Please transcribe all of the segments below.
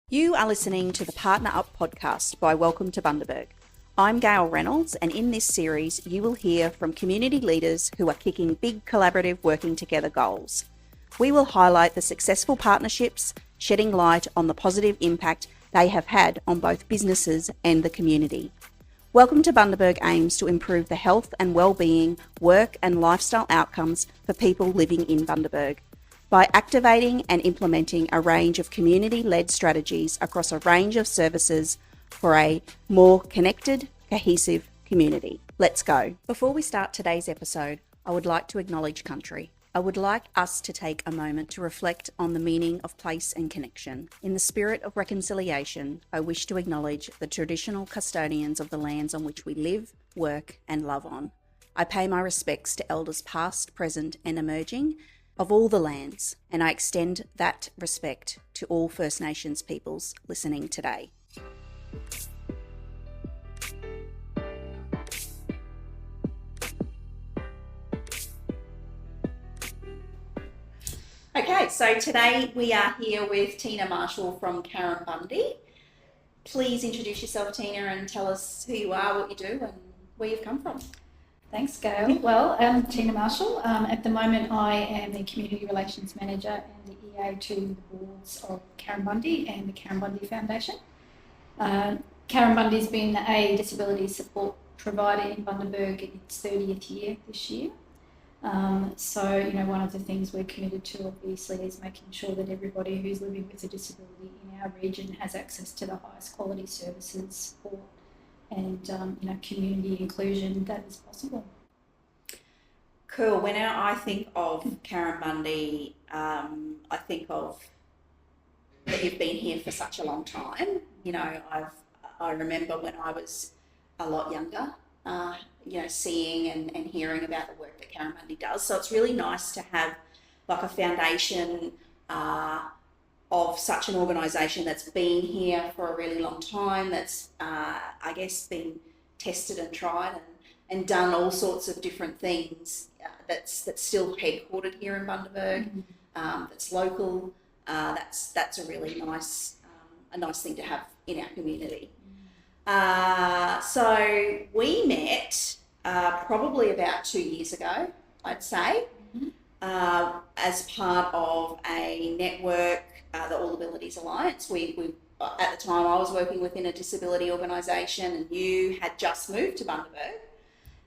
You are listening to the Partner Up podcast by Welcome to Bundaberg. I'm Gail Reynolds, and in this series, you will hear from community leaders who are kicking big collaborative working together goals. We will highlight the successful partnerships, shedding light on the positive impact they have had on both businesses and the community. Welcome to Bundaberg aims to improve the health and well-being, work and lifestyle outcomes for people living in Bundaberg by activating and implementing a range of community-led strategies across a range of services for a more connected, cohesive community. Let's go. Before we start today's episode, I would like to acknowledge country. I would like us to take a moment to reflect on the meaning of place and connection. In the spirit of reconciliation, I wish to acknowledge the traditional custodians of the lands on which we live, work and love on. I pay my respects to elders past, present and emerging of all the lands, and I extend that respect to all First Nations peoples listening today. Okay, so today we are here with Tina Marshall from Carinbundi. Please introduce yourself, Tina, and tell us who you are, what you do, and where you've come from. Thanks, Gail. Well, I'm Tina Marshall. At the moment, I am the Community Relations Manager and the EA to the boards of Carinbundi and the Carinbundi Foundation. Carinbundi's been a disability support provider in Bundaberg in its 30th year this year. So, one of the things we're committed to, obviously, is making sure that everybody who's living with a disability in our region has access to the highest quality services, support, and community inclusion that is possible. Cool. When I think of Carinbundi, I think of that you've been here for such a long time. I remember when I was a lot younger, seeing and hearing about the work that Carinbundi does. So it's really nice to have like a foundation of such an organisation that's been here for a really long time, that's, been tested and tried and done all sorts of different things, that's still headquartered here in Bundaberg, that's local, that's a really nice thing to have in our community. So we met probably about 2 years ago, I'd say, as part of a network, the All Abilities Alliance. We at the time I was working within a disability organisation, and you had just moved to Bundaberg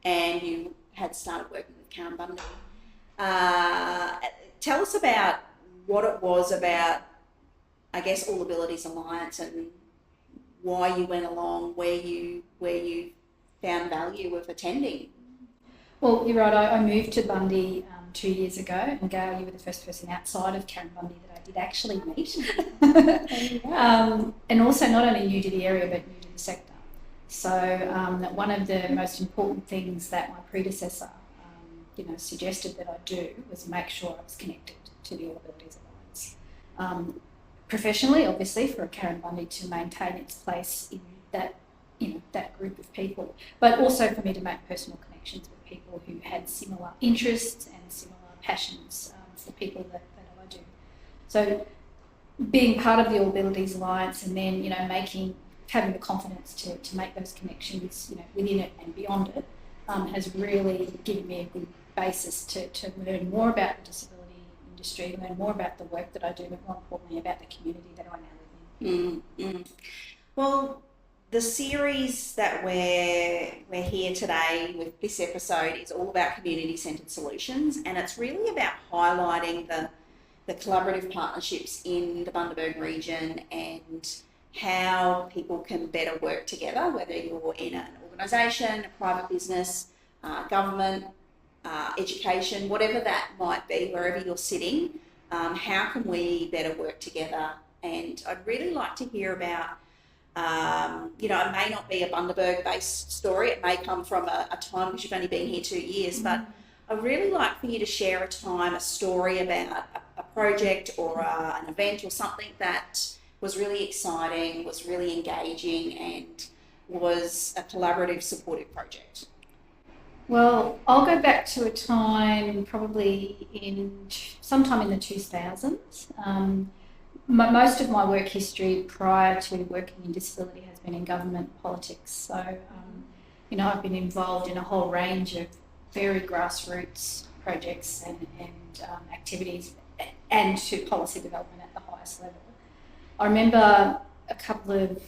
and you had started working with Carinbundi. Tell us about what it was about, I guess, All Abilities Alliance, and why you went along, where you found value of attending. Well, you're right. I moved to Bundy 2 years ago, and Gail, you were the first person outside of Carinbundi that I did actually meet. And also not only new to the area, but new to the sector. So one of the most important things that my predecessor, suggested that I do was make sure I was connected to the All Abilities Alliance. Professionally, obviously, for a Carinbundi to maintain its place in that group of people, but also for me to make personal connections with people who had similar interests and similar passions for people that I do. So being part of the All Abilities Alliance, and then having the confidence to make those connections within it and beyond it has really given me a good basis to learn more about the disability industry, learn more about the work that I do, but more importantly about the community that I now live in. Well, the series that we're here today with this episode is all about community-centred solutions, and it's really about highlighting the collaborative partnerships in the Bundaberg region and how people can better work together, whether you're in an organisation, a private business, government, education, whatever that might be, wherever you're sitting, how can we better work together? And I'd really like to hear about, it may not be a Bundaberg-based story, it may come from a time, because you've only been here 2 years, but I'd really like for you to share a story about a project or an event or something that was really exciting, was really engaging, and was a collaborative, supportive project. Well, I'll go back to a time probably sometime in the 2000s. Most of my work history prior to working in disability has been in government politics. So, I've been involved in a whole range of very grassroots projects and activities and to policy development at the highest level. I remember a couple of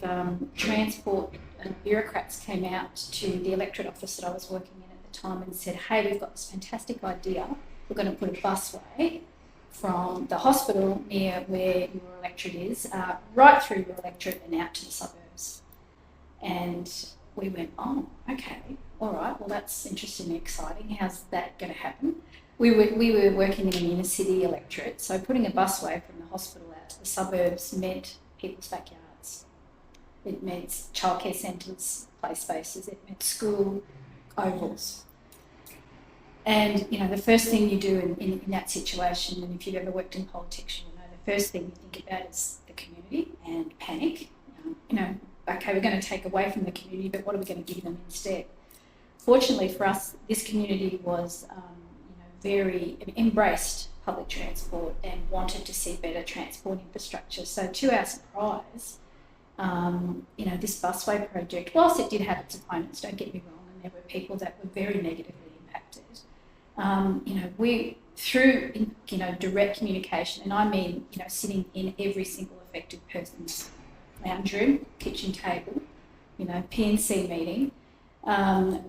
transport bureaucrats came out to the electorate office that I was working in at the time and said, hey, we've got this fantastic idea. We're going to put a busway from the hospital near where your electorate is, right through your electorate and out to the suburbs. And we went, oh, okay, all right, well, that's interesting and exciting. How's that going to happen? We were working in an inner city electorate, so putting a busway from the hospital out to the suburbs meant people's backyards. It meant childcare centres, play spaces, it meant school ovals. And, the first thing you do in that situation, and if you've ever worked in politics, the first thing you think about is the community and panic. Okay, we're going to take away from the community, but what are we going to give them instead? Fortunately for us, this community was, very embraced public transport and wanted to see better transport infrastructure. So to our surprise, this busway project, whilst it did have its opponents, don't get me wrong, and there were people that were very negatively impacted, we, through, direct communication, and I mean, sitting in every single affected person's lounge room, kitchen table, PNC meeting,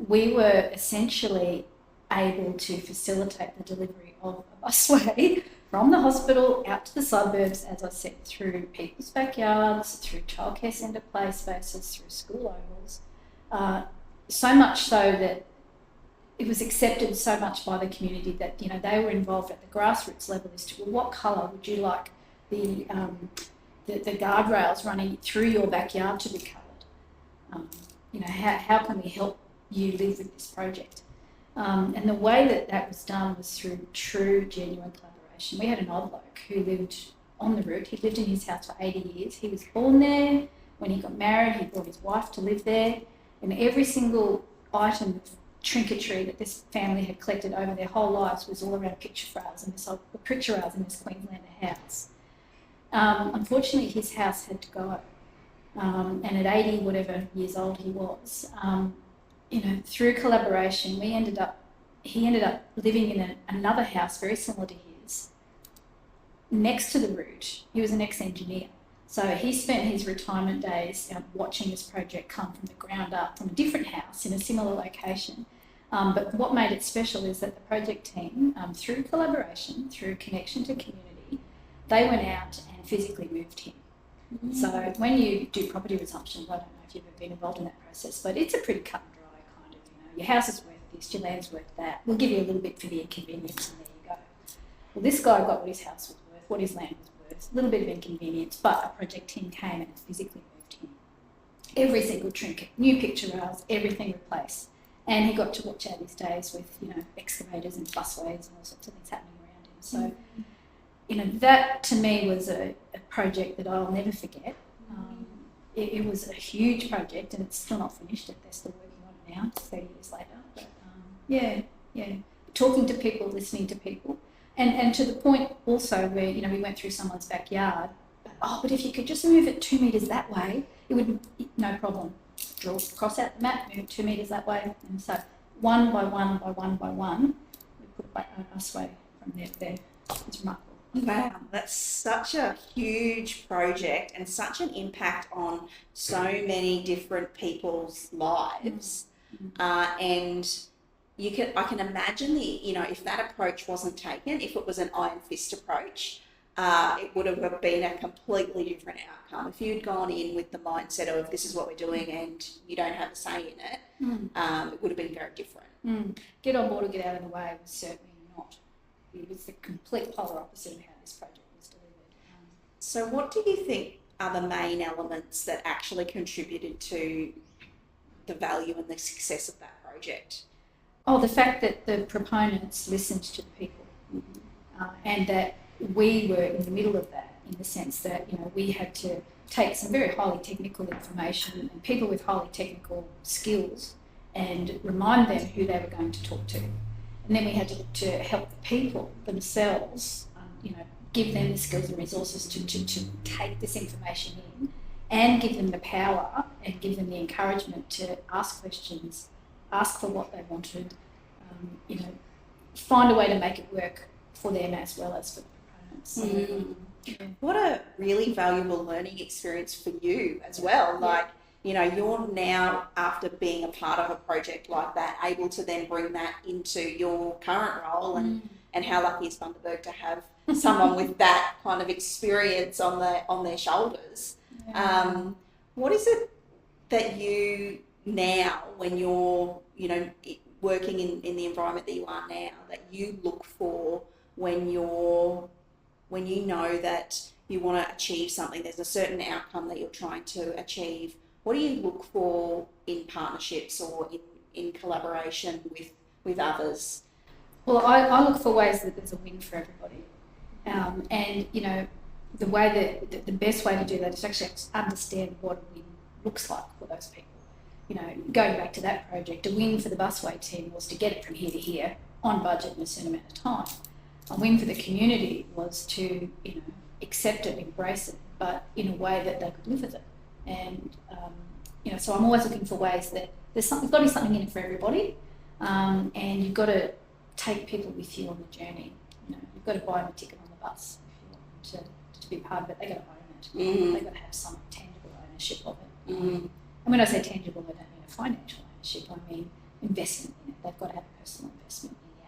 we were essentially able to facilitate the delivery of a busway from the hospital out to the suburbs, as I said, through people's backyards, through childcare centre play spaces, through school ovals, so much so that it was accepted so much by the community that, they were involved at the grassroots level as to, well, what colour would you like the guardrails running through your backyard to be coloured? How can we help you live with this project? And the way that was done was through true, genuine collaboration. We had an old bloke who lived on the route. He lived in his house for 80 years. He was born there. When he got married, he brought his wife to live there. And every single item of trinketry that this family had collected over their whole lives was all around picture rails in this Queenslander house. Unfortunately, his house had to go. And at 80 whatever years old he was, through collaboration, he ended up living in another house very similar to his, next to the route. He was an ex-engineer. So he spent his retirement days watching this project come from the ground up from a different house in a similar location. But what made it special is that the project team, through collaboration, through connection to community, they went out and physically moved him. Mm-hmm. So when you do property resumptions, I don't know if you've ever been involved in that process, but it's a pretty cut and dry kind of, your house is worth this, your land's worth that. We'll give you a little bit for the inconvenience and there you go. Well, this guy got what his house was worth, what his land was worth, a little bit of inconvenience, but a project team came and physically moved him. Every single trinket, new picture rails, everything replaced. And he got to watch out his days with, excavators and busways and all sorts of things happening around him. So, that to me was a project that I'll never forget. It was a huge project and it's still not finished. They're still working on it now, 30 years later. But yeah. Talking to people, listening to people. And to the point also where, we went through someone's backyard. But if you could just move it 2 metres that way, it would, no problem. Cross out the map, move it 2 metres that way. And so one by one by one by one, we put a busway from there to there. It's remarkable. Wow, that's such a huge project and such an impact on so many different people's lives. Mm-hmm. And I can imagine if that approach wasn't taken, if it was an iron fist approach, it would have been a completely different outcome. If you'd gone in with the mindset of this is what we're doing and you don't have a say in it, it would have been very different. Get on board or get out of the way was certainly not. It was the complete polar opposite of how this project was delivered. So what do you think are the main elements that actually contributed to the value and the success of that project? Oh, the fact that the proponents listened to the people, and that we were in the middle of that, in the sense that we had to take some very highly technical information and people with highly technical skills and remind them who they were going to talk to. And then we had to help the people themselves, give them the skills and resources to take this information in, and give them the power and give them the encouragement to ask questions, ask for what they wanted, find a way to make it work for them as well as for the proponents. So, What a really valuable learning experience for you as well. Like, you're now, after being a part of a project like that, able to then bring that into your current role, and how lucky is Bundaberg to have someone with that kind of experience on their shoulders. What is it that you now, when you're, working in the environment that you are now, that you look for when you know that you want to achieve something, there's a certain outcome that you're trying to achieve? What do you look for in partnerships or in collaboration with others? Well, I look for ways that there's a win for everybody. And, the way that the best way to do that is actually understand what a win looks like for those people. Going back to that project, a win for the busway team was to get it from here to here on budget in a certain amount of time. A win for the community was to, accept it, embrace it, but in a way that they could live with it. And, so I'm always looking for ways that there's got to be something in it for everybody, and you've got to take people with you on the journey. You've got to buy them a ticket on the bus if you want to be part of it. They've got to own it. They've got to have some tangible ownership of it. And when I say tangible, I don't mean a financial ownership, I mean investment in it. They've got to have a personal investment in the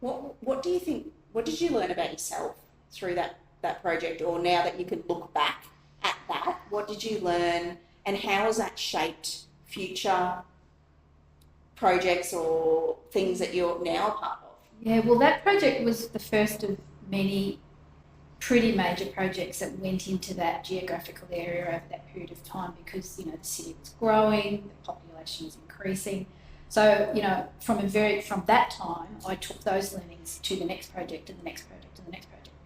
outcome. What do you think, what did you learn about yourself through that project, or now that you can look back at that, what did you learn, and how has that shaped future projects or things that you're now a part of? Yeah, well, that project was the first of many pretty major projects that went into that geographical area over that period of time, because the city was growing, the population was increasing. So from that time, I took those learnings to the next project and the next project and the next project.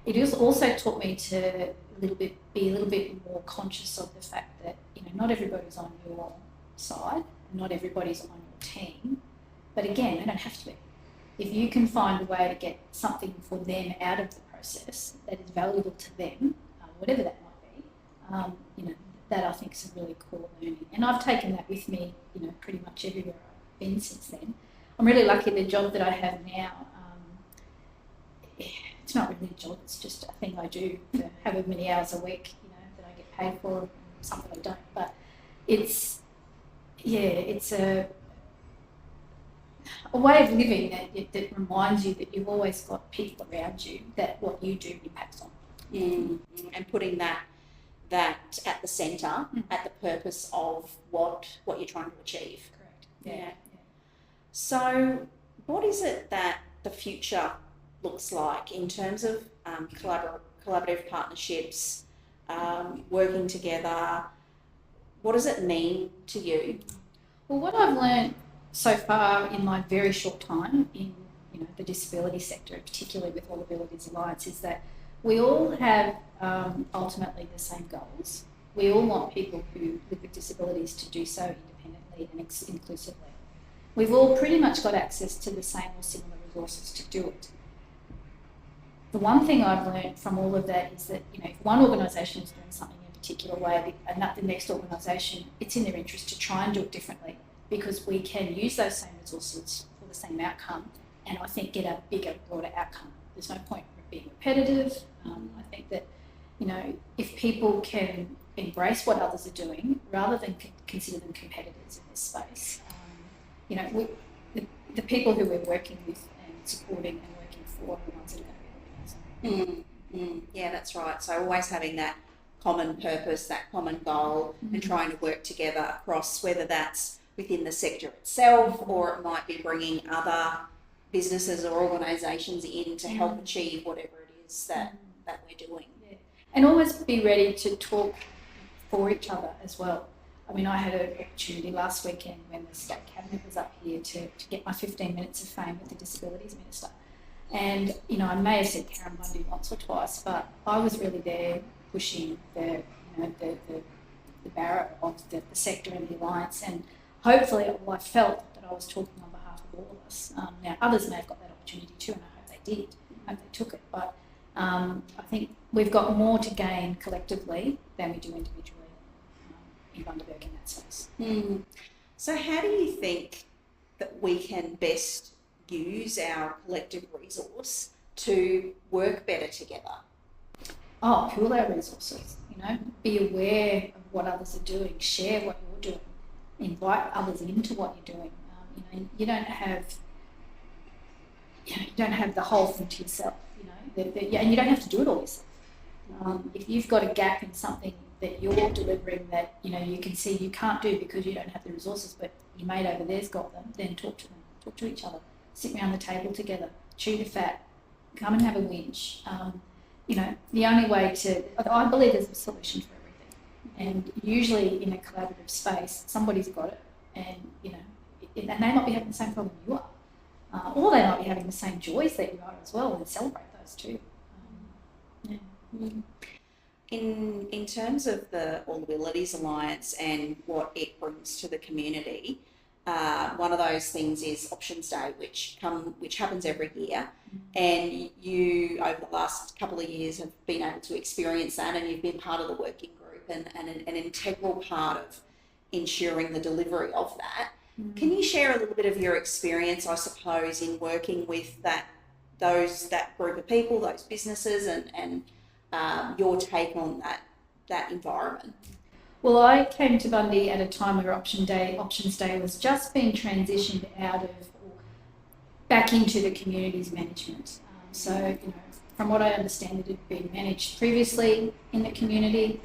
It also taught me to be a little bit more conscious of the fact that not everybody's on your side, not everybody's on your team, but again, they don't have to be. If you can find a way to get something for them out of the process that is valuable to them, whatever that might be, that I think is a really cool learning. And I've taken that with me, pretty much everywhere I've been since then. I'm really lucky the job that I have now, it's not really a job, it's just a thing I do for however many hours a week, that I get paid for, something I don't. But it's a way of living that reminds you that you've always got people around you that what you do impacts on. And putting that at the centre, at the purpose of what you're trying to achieve. Correct. Yeah. So what is it that the future looks like in terms of collaborative partnerships, working together? What does it mean to you? Well, what I've learned so far in my very short time in the disability sector, particularly with All Abilities Alliance, is that we all have ultimately the same goals. We all want people who live with disabilities to do so independently and inclusively. We've all pretty much got access to the same or similar resources to do it. The one thing I've learned from all of that is that if one organisation is doing something in a particular way, the next organisation, it's in their interest to try and do it differently, because we can use those same resources for the same outcome, and I think get a bigger, broader outcome. There's no point in being repetitive. I think that if people can embrace what others are doing rather than consider them competitors in this space, the people who we're working with and supporting and working for are the ones that are going to be organising. Yeah, that's right. So always having that common purpose, that common goal, and trying to work together across, whether that's within the sector itself, or it might be bringing other businesses or organisations in to help achieve whatever it is that we're doing. Yeah. And always be ready to talk for each other as well. I mean, I had an opportunity last weekend when the State Cabinet was up here to get my 15 minutes of fame with the Disabilities Minister. And, I may have said Carinbundi once or twice, but I was really there pushing the barrow of the sector and the alliance, and hopefully I felt that I was talking on behalf of all of us. Now, others may have got that opportunity too, and I hope they did. I hope they took it. But I think we've got more to gain collectively than we do individually in Bundaberg in that space. So how do you think that we can best use our collective resource to work better together? Pool our resources, be aware of what others are doing, share what you're doing, invite others into what you're doing. You don't have the whole thing to yourself, and you don't have to do it all yourself. If you've got a gap in something that you're delivering that you can see you can't do because you don't have the resources, but your mate over there's got them, then talk to them, talk to each other, sit around the table together, chew the fat, come and have a whinge. The only way I believe there's a solution for everything, and usually in a collaborative space, somebody's got it, and and they might be having the same problem you are, or they might be having the same joys that you are as well, and celebrate those too. In terms of the All Abilities Alliance and what it brings to the community, one of those things is Options Day, which happens every year, and you over the last couple of years have been able to experience that, and you've been part of the working group and an integral part of ensuring the delivery of that. Can you share a little bit of your experience, I suppose, in working with that group of people, those businesses, and your take on that environment? Well, I came to Bundy at a time where Options Day was just being transitioned out of or back into the community's management. From what I understand, it had been managed previously in the community.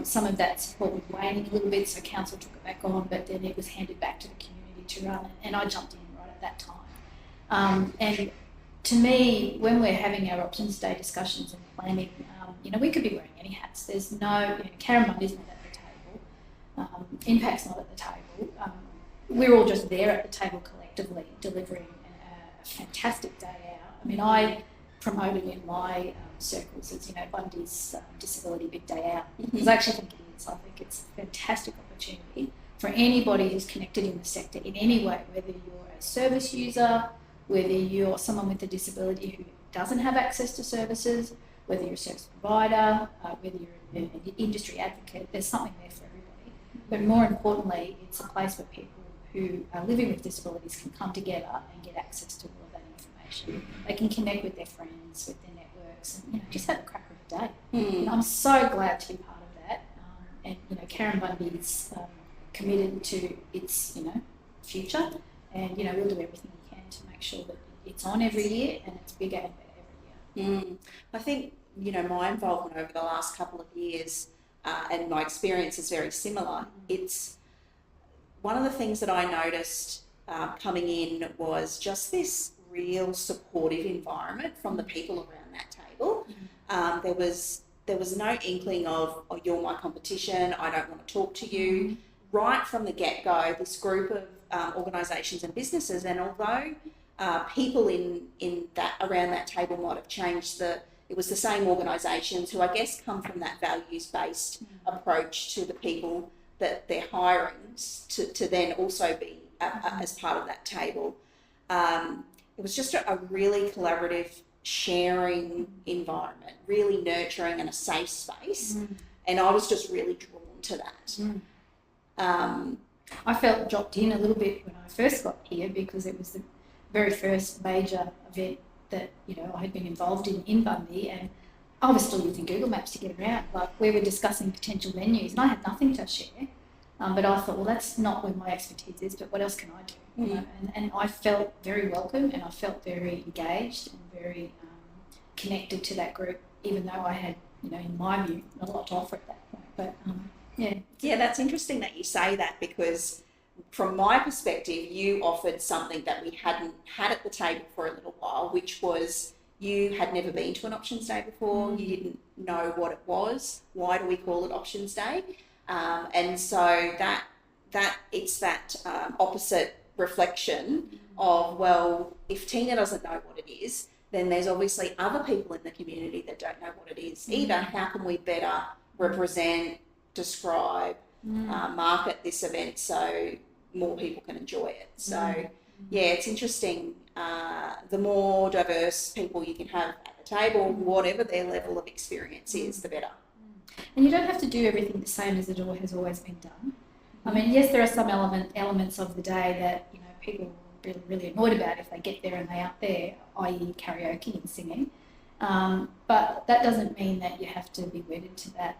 Some of that support was waning a little bit, so council took it back on, but then it was handed back to the community to run it, and I jumped in right at that time. And to me, when we're having our Options Day discussions and planning, we could be wearing any hats. There's no, Carinbundi's not at the table, Impact's not at the table. We're all just there at the table collectively, delivering a fantastic day out. I promoted in my circles as, Bundy's Disability Big Day Out. Because I actually think it is. I think it's a fantastic opportunity for anybody who's connected in the sector in any way, whether you're a service user, whether you're someone with a disability who doesn't have access to services, whether you're a service provider, whether you're an industry advocate, there's something there for everybody. But more importantly, it's a place where people who are living with disabilities can come together and get access to all of that information. They can connect with their friends, with their networks, and just have a crack of a day. And I'm so glad to be part of that. Carinbundi's committed to its future, and we'll do everything we can to make sure that it's on every year and it's bigger and better every year. I think my involvement over the last couple of years and my experience is very similar. It's one of the things that I noticed coming in was just this real supportive environment from the people around that table. There was no inkling of, oh, you're my competition, I don't want to talk to you. Right from the get-go, this group of organisations and businesses, and although people in that around that table might have changed, it was the same organisations who I guess come from that values-based approach to the people that they're hiring to then also be as part of that table. It was just a really collaborative, sharing environment, really nurturing and a safe space, and I was just really drawn to that. I felt dropped in a little bit when I first got here because it was the very first major event that I had been involved in Bundy, and I was still using Google Maps to get around. Like, we were discussing potential venues and I had nothing to share, but I thought, well, that's not where my expertise is, but what else can I do? And I felt very welcome, and I felt very engaged and very connected to that group, even though I had, in my view, not a lot to offer at that point. But yeah, that's interesting that you say that, because from my perspective, you offered something that we hadn't had at the table for a little while, which was you had never been to an Options Day before. You didn't know what it was. Why do we call it Options Day? And so that it's that opposite reflection of, well, if Tina doesn't know what it is, then there's obviously other people in the community that don't know what it is either. How can we better represent, describe, market this event so more people can enjoy it? So yeah, it's interesting. The more diverse people you can have at the table, whatever their level of experience is, the better. And you don't have to do everything the same as it has always been done. I mean, yes, there are some elements of the day that, you know, people are really, really annoyed about if they get there and they're out there, i.e. karaoke and singing. But that doesn't mean that you have to be wedded to that,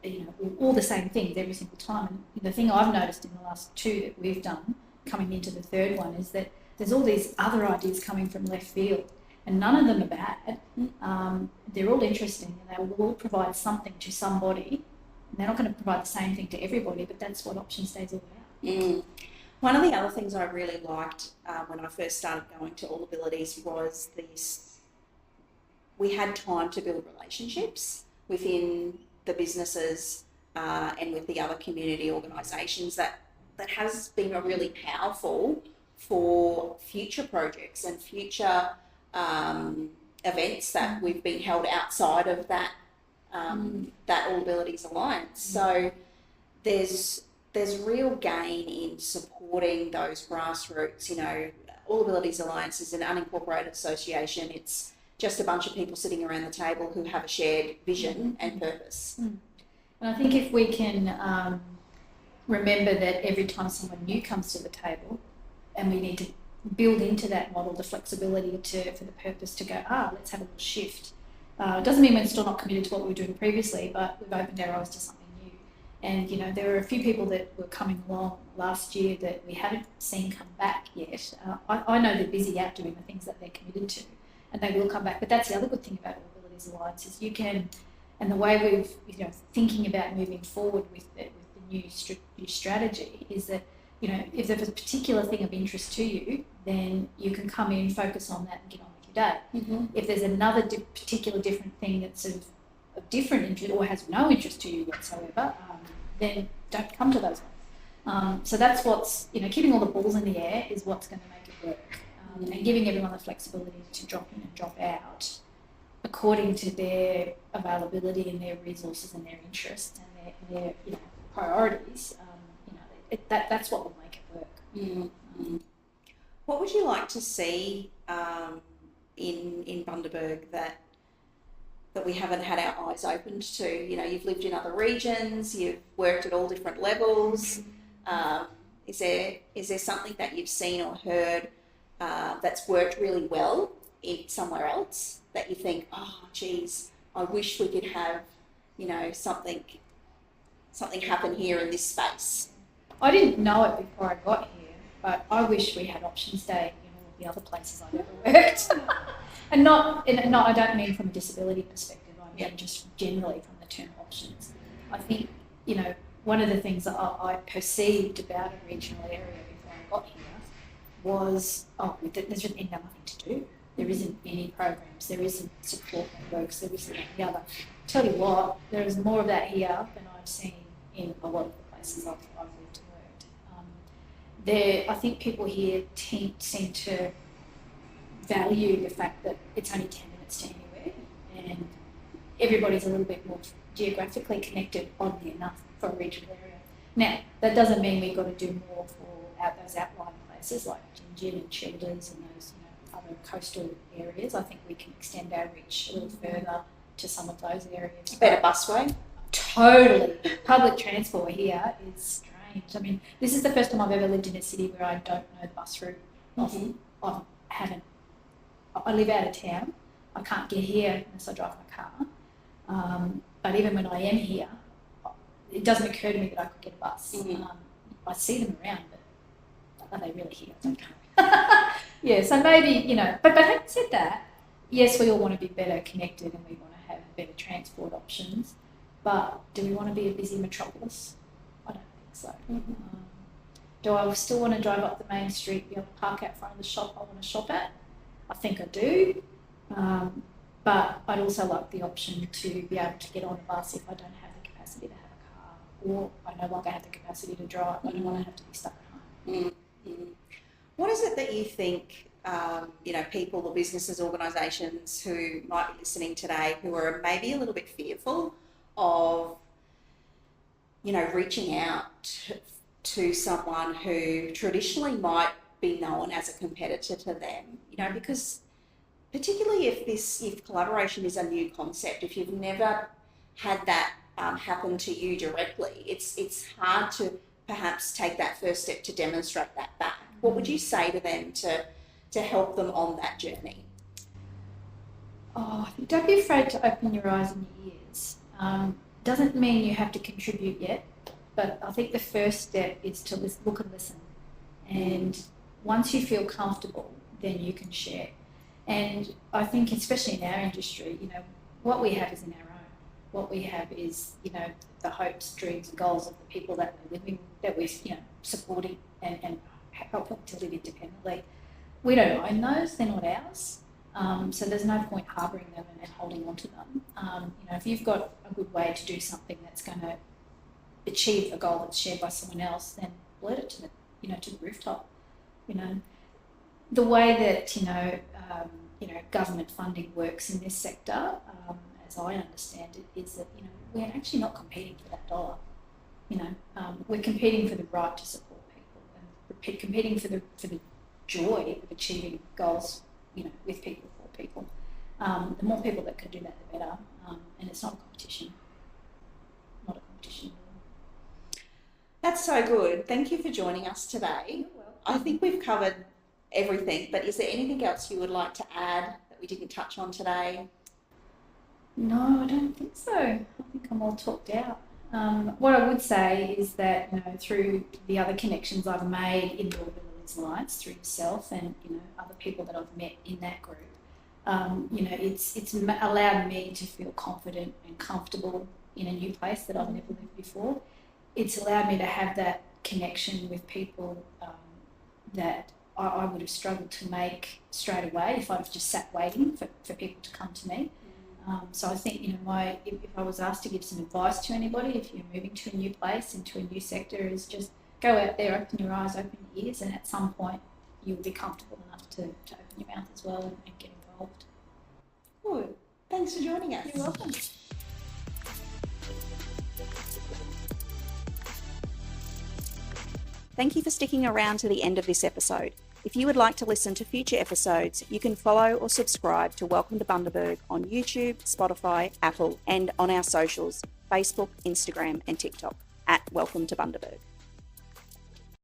you know, all the same things every single time. And the thing I've noticed in the last 2 that we've done, coming into the third one, is that there's all these other ideas coming from left field, and none of them are bad. They're all interesting, and they will all provide something to somebody. And they're not going to provide the same thing to everybody, but that's what Options Day is all about. One of the other things I really liked when I first started going to All Abilities was this: we had time to build relationships within the businesses and with the other community organisations. That has been a really powerful for future projects and future events that we've been held outside of that All Abilities Alliance. So there's real gain in supporting those grassroots. You know, All Abilities Alliance is an unincorporated association. It's just a bunch of people sitting around the table who have a shared vision and purpose. And I think if we can remember that every time someone new comes to the table, and we need to build into that model the flexibility for the purpose to go, let's have a little shift. It doesn't mean we're still not committed to what we were doing previously, but we've opened our eyes to something new. And, you know, there were a few people that were coming along last year that we haven't seen come back yet. I know they're busy out doing the things that they're committed to, and they will come back. But that's the other good thing about All Abilities Alliance is you can, and the way we've, you know, thinking about moving forward with the new strategy is that, you know, if there's a particular thing of interest to you, then you can come in, focus on that and get on with your day. If there's another particular different thing that's of different interest or has no interest to you whatsoever, then don't come to those ones. So that's what's, you know, keeping all the balls in the air is what's going to make it work. And giving everyone the flexibility to drop in and drop out according to their availability and their resources and their interests and their you know, priorities. That's what will make it work. What would you like to see in Bundaberg that we haven't had our eyes opened to? You know, you've lived in other regions, you've worked at all different levels. Is there something that you've seen or heard that's worked really well in somewhere else that you think, oh, geez, I wish we could have, you know, something happen here in this space? I didn't know it before I got here, but I wish we had Options Day in all of the other places I've ever worked. and not, I don't mean from a disability perspective, I mean just generally from the term options. I think, you know, one of the things that I perceived about a regional area before I got here was, there's just nothing to do. There isn't any programs, there isn't support networks, there isn't any other. Tell you what, there is more of that here than I've seen in a lot of the places I've lived and worked. I think people here seem to value the fact that it's only 10 minutes to anywhere, and everybody's a little bit more geographically connected, oddly enough, for a regional area. Now, that doesn't mean we've got to do more for those outlying places like Gingin and Childers and those, you know, other coastal areas. I think we can extend our reach a little further to some of those areas. Better busway? Totally. Public transport here is strange. I mean, this is the first time I've ever lived in a city where I don't know the bus route. I live out of town. I can't get here unless I drive my car. But even when I am here, it doesn't occur to me that I could get a bus. I see them around, but are they really here? I don't know. Yeah, so maybe, you know, but having said that, yes, we all want to be better connected and we want to have better transport options, but do we want to be a busy metropolis? I don't think so. Do I still want to drive up the main street, be able to park out front of the shop I want to shop at? I think I do. But I'd also like the option to be able to get on a bus if I don't have the capacity to have a car, or I no longer have the capacity to drive. I don't want to have to be stuck at home. What is it that you think, you know, people or businesses, organisations who might be listening today who are maybe a little bit fearful of, you know, reaching out to someone who traditionally might be known as a competitor to them, you know, because particularly if collaboration is a new concept, if you've never had that happen to you directly, it's hard to perhaps take that first step to demonstrate that back. What would you say to them to help them on that journey? Oh, don't be afraid to open your eyes and your ears. Doesn't mean you have to contribute yet, but I think the first step is to look and listen. And once you feel comfortable, then you can share. And I think, especially in our industry, what we have is in our own. What we have is, the hopes, dreams, and goals of the people that we're living, that we're, supporting and helping to live independently. We don't own those; they're not ours. So there's no point harbouring them and holding on to them. If you've got a good way to do something that's going to achieve a goal that's shared by someone else, then blurt it to the rooftop. The way that government funding works in this sector, as I understand it, is that we're actually not competing for that dollar. We're competing for the right to support people and competing for the joy of achieving goals. With people, for people. The more people that can do that, the better. And it's not a competition. Not a competition. That's so good. Thank you for joining us today. I think we've covered everything, but is there anything else you would like to add that we didn't touch on today? No, I don't think so. I think I'm all talked out. What I would say is that, through the other connections I've made in the Alliance, through yourself and other people that I've met in that group, it's allowed me to feel confident and comfortable in a new place that I've never lived before. It's allowed me to have that connection with people that I would have struggled to make straight away if I'd just sat waiting for people to come to me. So I think if I was asked to give some advice to anybody, if you're moving to a new place, into a new sector, is just go out there, open your eyes, open your ears, and at some point you'll be comfortable enough to open your mouth as well and get involved. Good. Thanks for joining us. You're welcome. Thank you for sticking around to the end of this episode. If you would like to listen to future episodes, you can follow or subscribe to Welcome to Bundaberg on YouTube, Spotify, Apple, and on our socials, Facebook, Instagram, and TikTok @Welcome to Bundaberg.